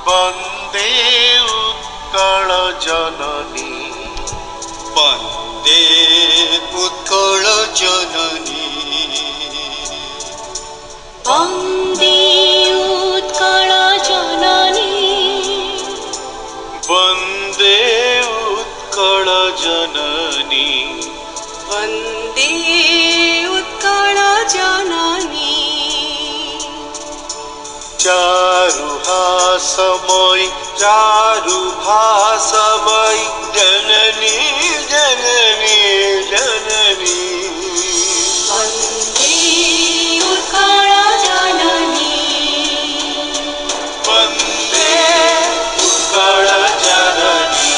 वन्दे उत्कल जननी वन्दे उत्कल जननी वन्दे उत्कल जननी वन्दे उत्कल जननी वन्दे उत्कल जननी चारुहासमयी चारुभासमयी जननी जननी जननी वन्दे उत्कल जननी वन्दे उत्कल जननी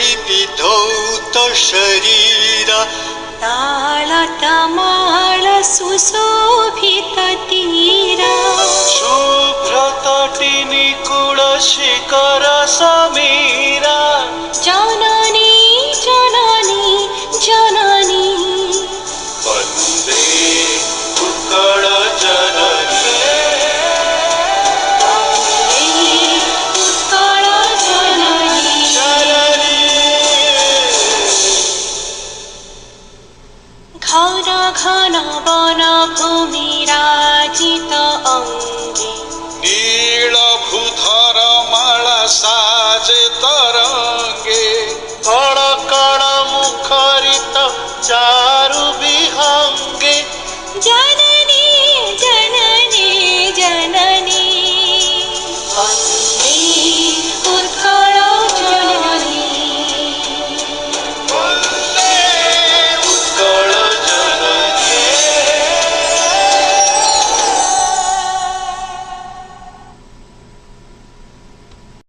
पूतपयोधिविधौत शरीर तालतमाल सुशोभित तीरा शुभ्रतटिनी कुलशिखर समीरा जननी जननी जननी वन्दे उत्कल जननी उत्कल जननी घन घन वन भूमि राजित अंगे नीलभूधर माला साजे तरंगे कण कण मुखरित चा